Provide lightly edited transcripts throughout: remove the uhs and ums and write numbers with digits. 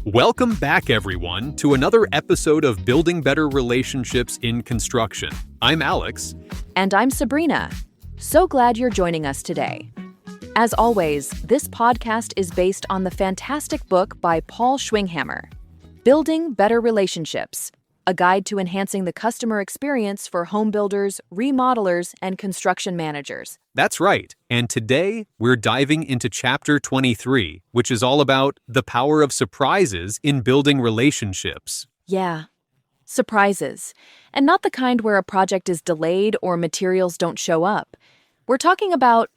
Welcome back, everyone, to another episode of Building Better Relationships in Construction. I'm Alex. And I'm Sabrina. So glad you're joining us today. As always, this podcast is based on the fantastic book by Paul Schwinghammer, Building Better Relationships, a guide to enhancing the customer experience for home builders, remodelers, and construction managers. That's right. And today, we're diving into Chapter 23, which is all about the power of surprises in building relationships. Yeah, surprises. And not the kind where a project is delayed or materials don't show up. We're talking about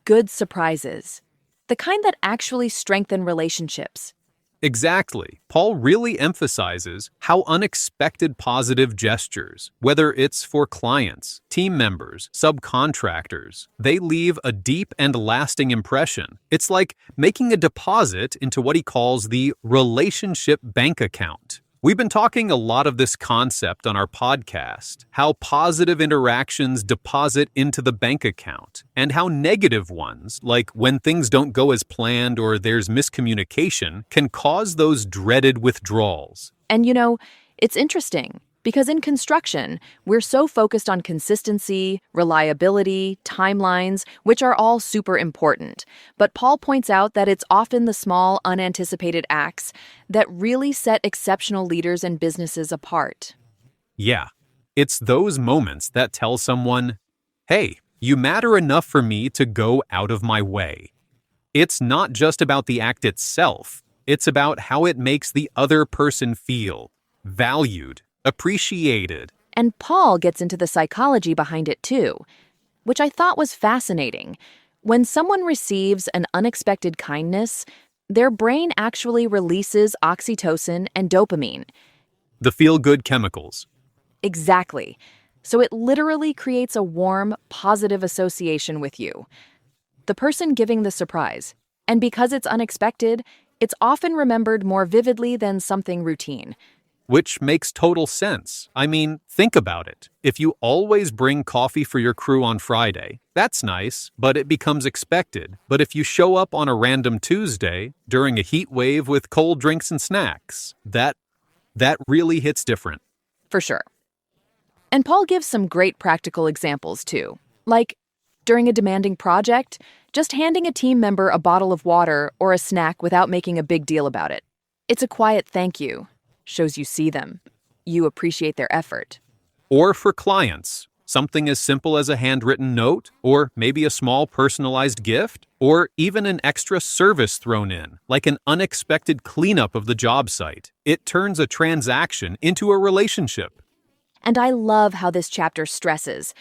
good surprises, the kind that actually strengthen relationships. Exactly. Paul really emphasizes how unexpected positive gestures, whether it's for clients, team members, subcontractors, they leave a deep and lasting impression. It's like making a deposit into what he calls the relationship bank account. We've been talking a lot of this concept on our podcast, how positive interactions deposit into the bank account, and how negative ones, like when things don't go as planned or there's miscommunication, can cause those dreaded withdrawals. And it's interesting because in construction, we're so focused on consistency, reliability, timelines, which are all super important. But Paul points out that it's often the small, unanticipated acts that really set exceptional leaders and businesses apart. Yeah, it's those moments that tell someone, hey, you matter enough for me to go out of my way. It's not just about the act itself, it's about how it makes the other person feel valued, appreciated. And Paul gets into the psychology behind it too, which I thought was fascinating. When someone receives an unexpected kindness, their brain actually releases oxytocin and dopamine. The feel-good chemicals. Exactly. So it literally creates a warm, positive association with you, the person giving the surprise. And because it's unexpected, it's often remembered more vividly than something routine. Which makes total sense. I mean, think about it. If you always bring coffee for your crew on Friday, that's nice, but it becomes expected. But if you show up on a random Tuesday during a heat wave with cold drinks and snacks, that really hits different. For sure. And Paul gives some great practical examples too. Like, during a demanding project, just handing a team member a bottle of water or a snack without making a big deal about it. It's a quiet thank you. Shows you see them. You appreciate their effort. Or for clients, something as simple as a handwritten note, or maybe a small personalized gift, or even an extra service thrown in, like an unexpected cleanup of the job site. It turns a transaction into a relationship. And I love how this chapter stresses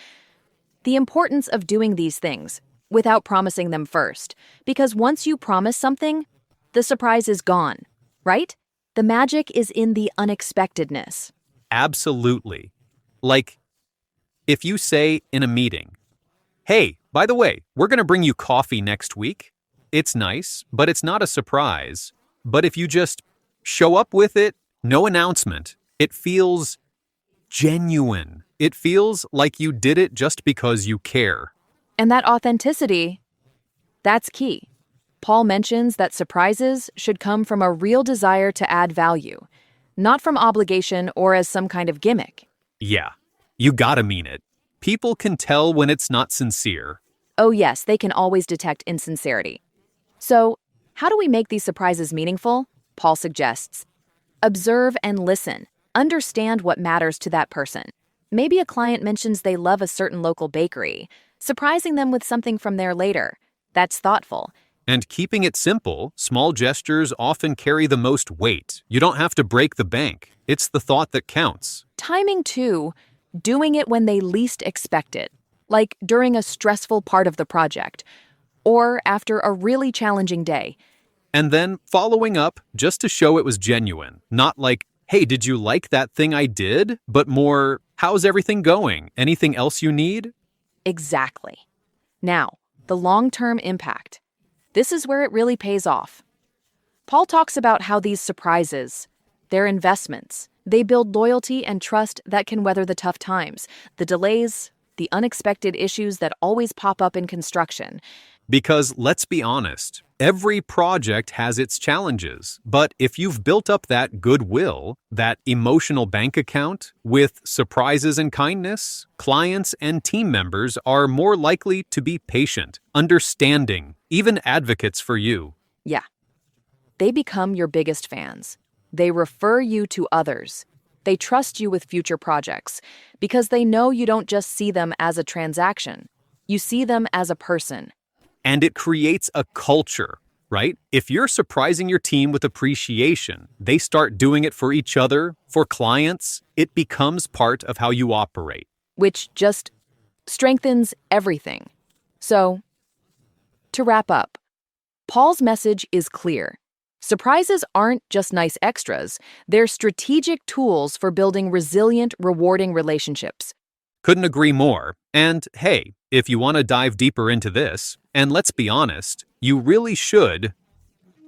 the importance of doing these things without promising them first, because once you promise something, the surprise is gone, right? The magic is in the unexpectedness. Absolutely. Like, if you say in a meeting, hey, by the way, we're going to bring you coffee next week. It's nice, but it's not a surprise. But if you just show up with it, no announcement, it feels genuine. It feels like you did it just because you care. And that authenticity, that's key. Paul mentions that surprises should come from a real desire to add value, not from obligation or as some kind of gimmick. Yeah, you gotta mean it. People can tell when it's not sincere. Oh yes, they can always detect insincerity. So, how do we make these surprises meaningful? Paul suggests. Observe and listen. Understand what matters to that person. Maybe a client mentions they love a certain local bakery. Surprising them with something from there later. That's thoughtful. And keeping it simple, small gestures often carry the most weight. You don't have to break the bank. It's the thought that counts. Timing too, doing it when they least expect it, like during a stressful part of the project, or after a really challenging day. And then following up just to show it was genuine, not like, hey, did you like that thing I did? But more, how's everything going? Anything else you need? Exactly. Now, the long-term impact. This is where it really pays off. Paul talks about how these surprises, they're investments. They build loyalty and trust that can weather the tough times, the delays, the unexpected issues that always pop up in construction. Because let's be honest, Every project has its challenges, but if you've built up that goodwill, that emotional bank account with surprises and kindness, clients and team members are more likely to be patient, understanding, even advocates for you. Yeah. They become your biggest fans. They refer you to others. They trust you with future projects because they know you don't just see them as a transaction. You see them as a person. And it creates a culture, right? If you're surprising your team with appreciation, they start doing it for each other, for clients, it becomes part of how you operate. Which just strengthens everything. So, to wrap up, Paul's message is clear. Surprises aren't just nice extras, they're strategic tools for building resilient, rewarding relationships. Couldn't agree more. And hey, if you want to dive deeper into this, and let's be honest, you really should.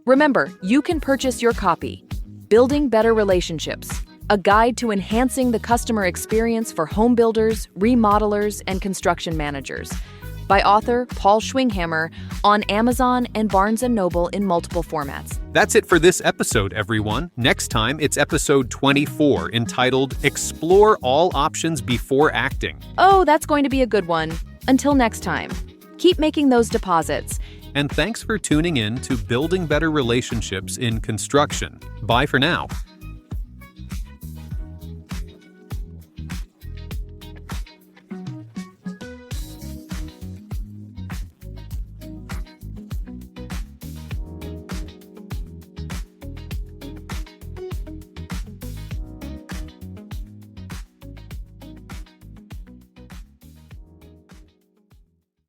Remember, you can purchase your copy, Building Better Relationships, a guide to enhancing the customer experience for home builders, remodelers, and construction managers, by author Paul Schwinghammer, on Amazon and Barnes & Noble in multiple formats. That's it for this episode, everyone. Next time, it's episode 24, entitled Explore All Options Before Acting. Oh, that's going to be a good one. Until next time, keep making those deposits. And thanks for tuning in to Building Better Relationships in Construction. Bye for now.